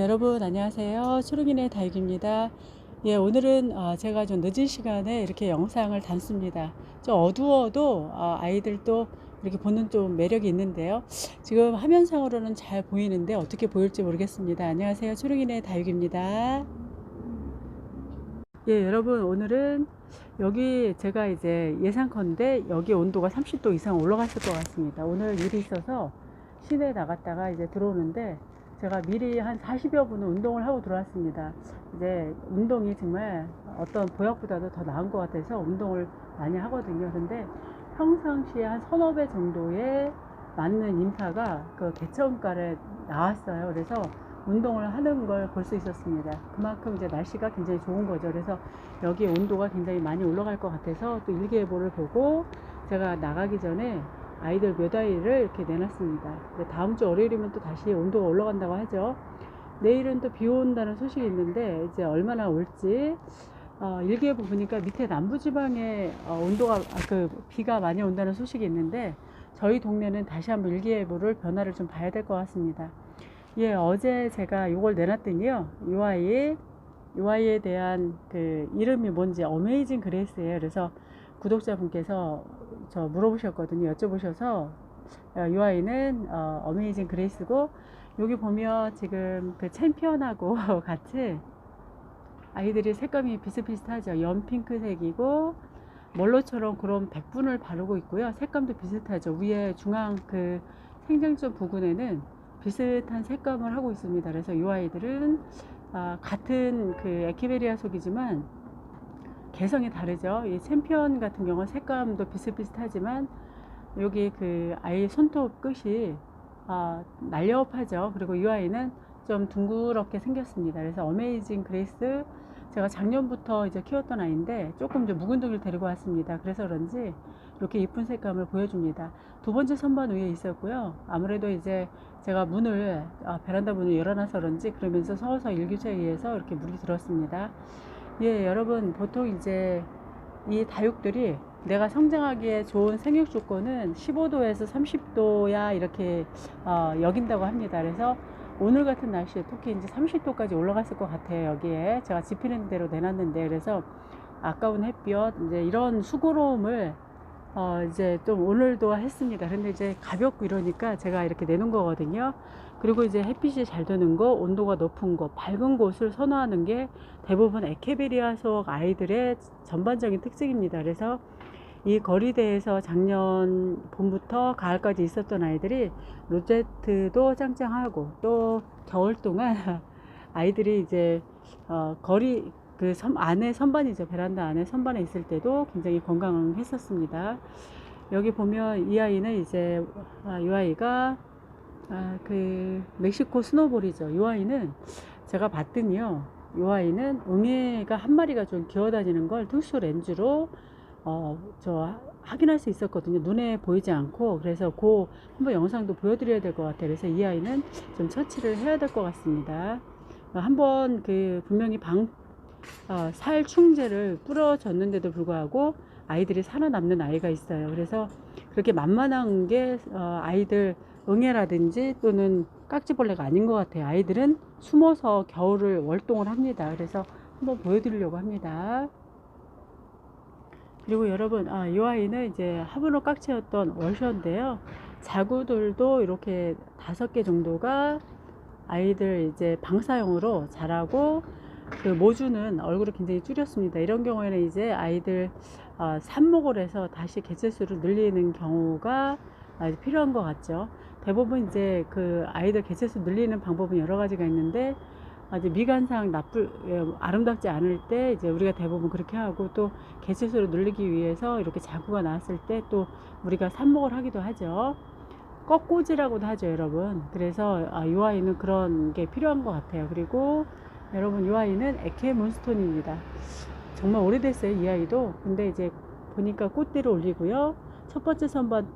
여러분 안녕하세요. 초록이네 다육입니다. 예, 오늘은 제가 좀 늦은 시간에 이렇게 영상을 담습니다. 좀 어두워도 아이들도 이렇게 보는 좀 매력이 있는데요. 지금 화면상으로는 잘 보이는데 어떻게 보일지 모르겠습니다. 안녕하세요. 초록이네 다육입니다. 예, 여러분 오늘은 여기 제가 이제 예상컨대 여기 온도가 30도 이상 올라갔을 것 같습니다. 오늘 일이 있어서 시내에 나갔다가 이제 들어오는데 제가 미리 한 40여 분은 운동을 하고 들어왔습니다. 이제 운동이 정말 어떤 보약보다도 더 나은 것 같아서 운동을 많이 하거든요. 근데 평상시에 한 서너 배 정도의 맞는 인파가 그 개천가에 나왔어요. 그래서 운동을 하는 걸 볼 수 있었습니다. 그만큼 이제 날씨가 굉장히 좋은 거죠. 그래서 여기 온도가 굉장히 많이 올라갈 것 같아서 또 일기예보를 보고 제가 나가기 전에 아이들 몇 아이를 이렇게 내놨습니다. 다음 주 월요일이면 또 다시 온도가 올라간다고 하죠. 내일은 또 비 온다는 소식이 있는데 이제 얼마나 올지 일기예보 보니까 밑에 남부지방에 온도가 비가 많이 온다는 소식이 있는데 저희 동네는 다시 한번 일기예보를 변화를 좀 봐야 될 것 같습니다. 예, 어제 제가 이걸 내놨더니요. 이 아이에 대한 그 이름이 뭔지 어메이징 그레이스예요. 그래서 구독자분께서 저 물어보셨거든요. 여쭤보셔서 이 아이는 어메이징 그레이스고 여기 보면 지금 그 챔피언하고 같이 아이들이 색감이 비슷비슷하죠. 연핑크색이고 멀로처럼 그런 백분을 바르고 있고요. 색감도 비슷하죠. 위에 중앙 그 생장점 부근에는 비슷한 색감을 하고 있습니다. 그래서 이 아이들은 같은 그 에케베리아 속이지만 개성이 다르죠. 이 챔피언 같은 경우는 색감도 비슷비슷하지만 여기 그 아이 손톱 끝이 날렵하죠. 그리고 이 아이는 좀 둥그렇게 생겼습니다. 그래서 어메이징 그레이스 제가 작년부터 이제 키웠던 아이인데 조금 좀 묵은 독일 데리고 왔습니다. 그래서 그런지 이렇게 이쁜 색감을 보여줍니다. 두 번째 선반 위에 있었고요. 아무래도 이제 제가 문을 베란다 문을 열어놔서 그런지 그러면서 서서 일교차에 의해서 이렇게 물이 들었습니다. 예, 여러분 보통 이제 이 다육들이 내가 성장하기에 좋은 생육 조건은 15도에서 30도야 이렇게 여긴다고 합니다. 그래서 오늘 같은 날씨에 특히 이제 30도까지 올라갔을 것 같아요. 여기에 제가 지피는 대로 내놨는데 그래서 아까운 햇볕 이제 이런 수고로움을 이제 좀 오늘도 했습니다. 근데 이제 가볍고 이러니까 제가 이렇게 내놓은 거거든요. 그리고 이제 햇빛이 잘 드는 거, 온도가 높은 거, 밝은 곳을 선호하는 게 대부분 에케베리아 속 아이들의 전반적인 특징입니다. 그래서 이 거리대에서 작년 봄부터 가을까지 있었던 아이들이 로제트도 짱짱하고 또 겨울 동안 아이들이 이제 거리 그 안에 선반이죠. 베란다 안에 선반에 있을 때도 굉장히 건강했었습니다. 여기 보면 이 아이는 이제 이 아이가 그 멕시코 스노볼이죠. 이 아이는 제가 봤더니요. 이 아이는 응애가 한 마리가 좀 기어다니는 걸 특수 렌즈로 저 확인할 수 있었거든요. 눈에 보이지 않고. 그래서 그 한번 영상도 보여드려야 될 것 같아요. 그래서 이 아이는 좀 처치를 해야 될 것 같습니다. 한번 그 분명히 살 충제를 뿌려줬는데도 불구하고 아이들이 살아남는 아이가 있어요. 그래서 그렇게 만만한 게 아이들 응애라든지 또는 깍지벌레가 아닌 것 같아요. 아이들은 숨어서 겨울을 월동을 합니다. 그래서 한번 보여드리려고 합니다. 그리고 여러분, 이 아이는 이제 하브로 깍지였던 월셔인데요. 자구들도 이렇게 5개 정도가 아이들 이제 방사용으로 자라고 그 모주는 얼굴을 굉장히 줄였습니다. 이런 경우에는 이제 아이들 삽목을 해서 다시 개체수를 늘리는 경우가 필요한 것 같죠. 대부분 이제 그 아이들 개체수 늘리는 방법은 여러 가지가 있는데 이제 미관상 아름답지 않을 때 이제 우리가 대부분 그렇게 하고 또 개체수를 늘리기 위해서 이렇게 자구가 나왔을 때 또 우리가 삽목을 하기도 하죠. 꺾꽂이라고도 하죠, 여러분. 그래서 이 아이는 그런 게 필요한 것 같아요. 그리고 여러분 이 아이는 에케 몬스톤입니다. 정말 오래됐어요, 이 아이도. 근데 이제 보니까 꽃대를 올리고요. 첫 번째 선반,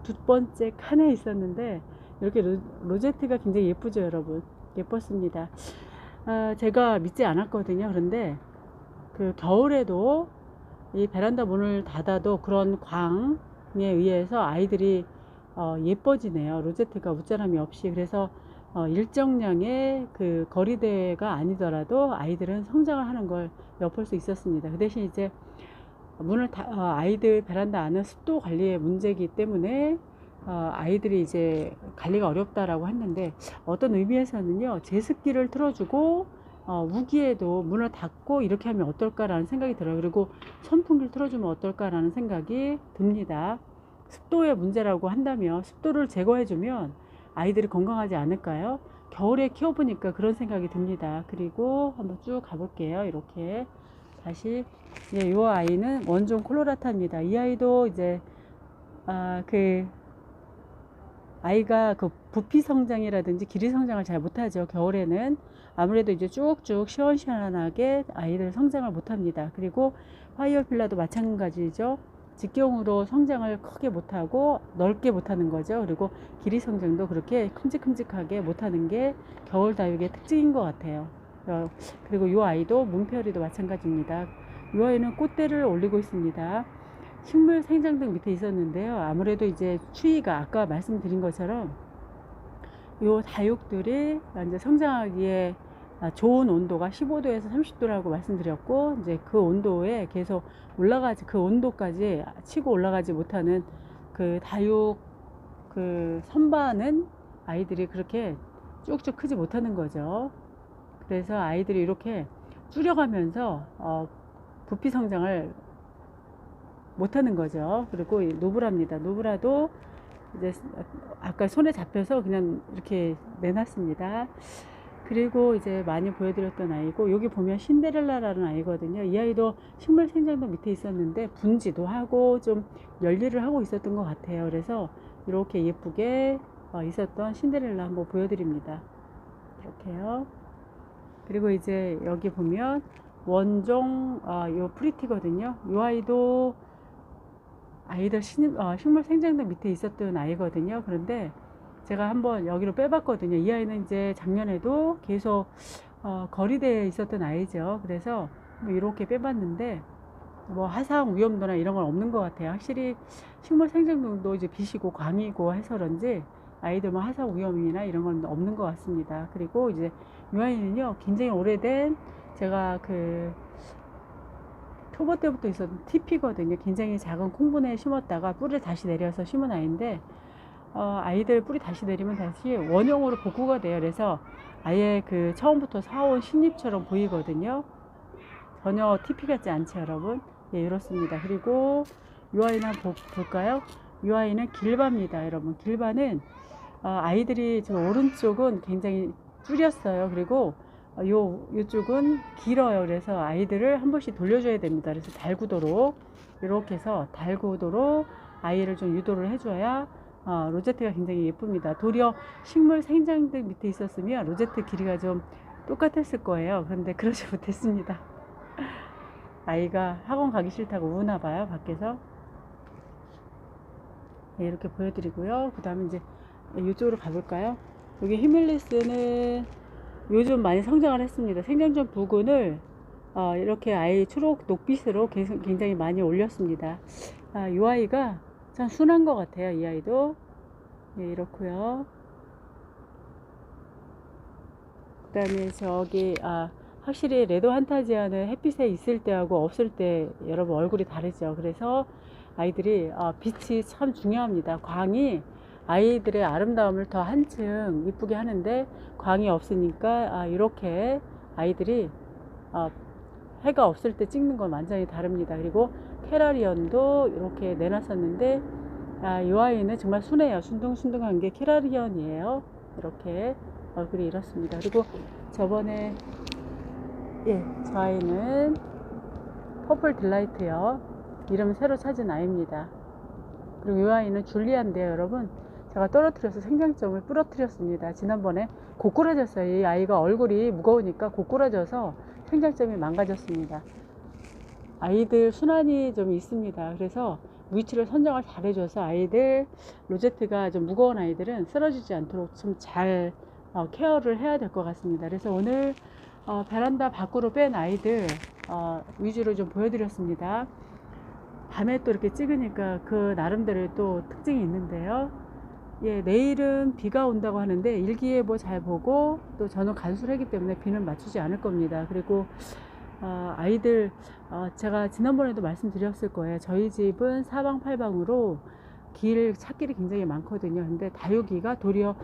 두 번째 칸에 있었는데 이렇게 로제트가 굉장히 예쁘죠, 여러분. 예뻤습니다. 제가 믿지 않았거든요. 그런데 그 겨울에도 이 베란다 문을 닫아도 그런 광에 의해서 아이들이 예뻐지네요. 로제트가 웃자람이 없이. 그래서 일정량의 그 거리대가 아니더라도 아이들은 성장을 하는 걸 엿볼 수 있었습니다. 그 대신 이제 아이들 베란다 안은 습도 관리의 문제이기 때문에 아이들이 이제 관리가 어렵다라고 했는데, 어떤 의미에서는요, 제습기를 틀어주고 우기에도 문을 닫고 이렇게 하면 어떨까라는 생각이 들어요. 그리고 선풍기를 틀어주면 어떨까라는 생각이 듭니다. 습도의 문제라고 한다면 습도를 제거해주면 아이들이 건강하지 않을까요? 겨울에 키워보니까 그런 생각이 듭니다. 그리고 한번 쭉 가볼게요. 이렇게 다시, 이 아이는 원종 콜로라타입니다. 이 아이도 이제 아이가 그 부피 성장이라든지 길이 성장을 잘 못하죠. 겨울에는 아무래도 이제 쭉쭉 시원시원하게 아이들 성장을 못합니다. 그리고 파이어필라도 마찬가지죠. 직경으로 성장을 크게 못하고 넓게 못하는 거죠. 그리고 길이 성장도 그렇게 큼직큼직하게 못하는 게 겨울 다육의 특징인 것 같아요. 그리고 이 아이도 문페어리도 마찬가지입니다. 이 아이는 꽃대를 올리고 있습니다. 식물 생장등 밑에 있었는데요. 아무래도 이제 추위가 아까 말씀드린 것처럼 이 다육들이 이제 성장하기에 좋은 온도가 15도에서 30도라고 말씀드렸고, 이제 그 온도에 계속 그 온도까지 치고 올라가지 못하는 그 다육 그 선반은 아이들이 그렇게 쭉쭉 크지 못하는 거죠. 그래서 아이들이 이렇게 줄여가면서 부피 성장을 못하는 거죠. 그리고 노브라입니다. 노브라도 이제 아까 손에 잡혀서 그냥 이렇게 내놨습니다. 그리고 이제 많이 보여드렸던 아이고, 여기 보면 신데렐라라는 아이거든요. 이 아이도 식물 생장도 밑에 있었는데 분지도 하고 좀 열일을 하고 있었던 것 같아요. 그래서 이렇게 예쁘게 있었던 신데렐라 한번 보여드립니다. 이렇게요. 그리고 이제 여기 보면 원종 요 프리티거든요. 이 아이도 아이들 식물 생장도 밑에 있었던 아이거든요. 그런데 제가 한번 여기로 빼봤거든요. 이 아이는 이제 작년에도 계속 거리대에 있었던 아이죠. 그래서 뭐 이렇게 빼봤는데 뭐 화상 위험도나 이런 건 없는 것 같아요. 확실히 식물 생장도 이제 빛이고 광이고 해서 그런지 아이들 뭐 화상 위험이나 이런 건 없는 것 같습니다. 그리고 이제 이 아이는요, 굉장히 오래된, 제가 그 초보 때부터 있었던 TP거든요. 굉장히 작은 콩분에 심었다가 뿌리를 다시 내려서 심은 아이인데, 아이들 뿌리 다시 내리면 다시 원형으로 복구가 돼요. 그래서 아예 그 처음부터 사온 신잎처럼 보이거든요. 전혀 TP 같지 않죠, 여러분? 예, 이렇습니다. 그리고 이 아이는 한번 볼까요? 이 아이는 길바입니다, 여러분. 길바는 아이들이 지금 오른쪽은 굉장히 줄였어요. 그리고 요쪽은 길어요. 그래서 아이들을 한 번씩 돌려줘야 됩니다. 그래서 달구도로 이렇게 해서 달구도로 아이를 좀 유도를 해줘야 로제트가 굉장히 예쁩니다. 도리어 식물 생장등 밑에 있었으면 로제트 길이가 좀 똑같았을 거예요. 그런데 그러지 못했습니다. 아이가 학원 가기 싫다고 우나 봐요, 밖에서. 네, 이렇게 보여드리고요. 그 다음에 이제 이쪽으로 가볼까요? 여기 히밀리스는 요즘 많이 성장을 했습니다. 생장전 부근을 이렇게 아이 초록 녹빛으로 굉장히 많이 올렸습니다. 이 아이가 참 순한 것 같아요. 이 아이도. 예, 이렇고요. 그 다음에 저기 확실히 레드 환타지아는 햇빛에 있을 때하고 없을 때 여러분 얼굴이 다르죠. 그래서 아이들이 빛이 참 중요합니다. 광이 아이들의 아름다움을 더 한층 이쁘게 하는데, 광이 없으니까 이렇게 아이들이 해가 없을 때 찍는 건 완전히 다릅니다. 그리고 캐라리언도 이렇게 내놨었는데, 이 아이는 정말 순해요. 순둥순둥한 게 캐라리언이에요. 이렇게 얼굴이 이렇습니다. 그리고 저번에 저 아이는 퍼플 딜라이트요. 이름 새로 찾은 아이입니다. 그리고 이 아이는 줄리아인데요, 여러분. 제가 떨어뜨려서 생장점을 부러뜨렸습니다. 지난번에 고꾸라졌어요. 이 아이가 얼굴이 무거우니까 고꾸라져서 생장점이 망가졌습니다. 아이들 순환이 좀 있습니다. 그래서 위치를 선정을 잘 해줘서 아이들, 로제트가 좀 무거운 아이들은 쓰러지지 않도록 좀 잘 케어를 해야 될 것 같습니다. 그래서 오늘 베란다 밖으로 뺀 아이들 위주로 좀 보여드렸습니다. 밤에 또 이렇게 찍으니까 그 나름대로 또 특징이 있는데요. 예, 내일은 비가 온다고 하는데 일기예보 잘 보고 또 저는 간수를 하기 때문에 비는 맞추지 않을 겁니다. 그리고 아이들 제가 지난번에도 말씀드렸을 거예요. 저희 집은 사방팔방으로 찾길이 굉장히 많거든요. 근데 다육이가 도리어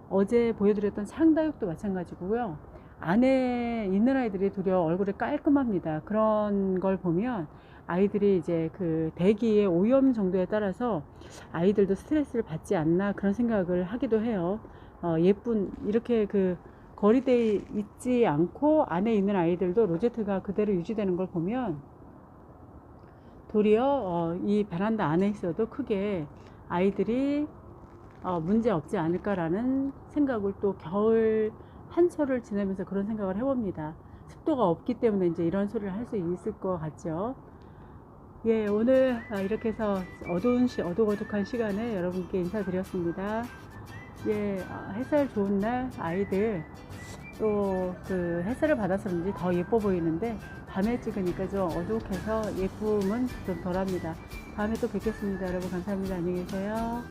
어제 보여드렸던 창다육도 마찬가지고요. 안에 있는 아이들이 도리어 얼굴이 깔끔합니다. 그런 걸 보면 아이들이 이제 그 대기의 오염 정도에 따라서 아이들도 스트레스를 받지 않나 그런 생각을 하기도 해요. 예쁜 이렇게 그 거리되어 있지 않고 안에 있는 아이들도 로제트가 그대로 유지되는 걸 보면 도리어 이 베란다 안에 있어도 크게 아이들이 문제 없지 않을까라는 생각을 또 겨울 한철을 지내면서 그런 생각을 해봅니다. 습도가 없기 때문에 이제 이런 소리를 할 수 있을 것 같죠. 예, 오늘 이렇게 해서 어둑어둑한 시간에 여러분께 인사드렸습니다. 예, 햇살 좋은 날 아이들 또 그 햇살을 받아서 그런지 더 예뻐 보이는데 밤에 찍으니까 좀 어둑해서 예쁨은 좀 덜합니다. 다음에 또 뵙겠습니다. 여러분 감사합니다. 안녕히 계세요.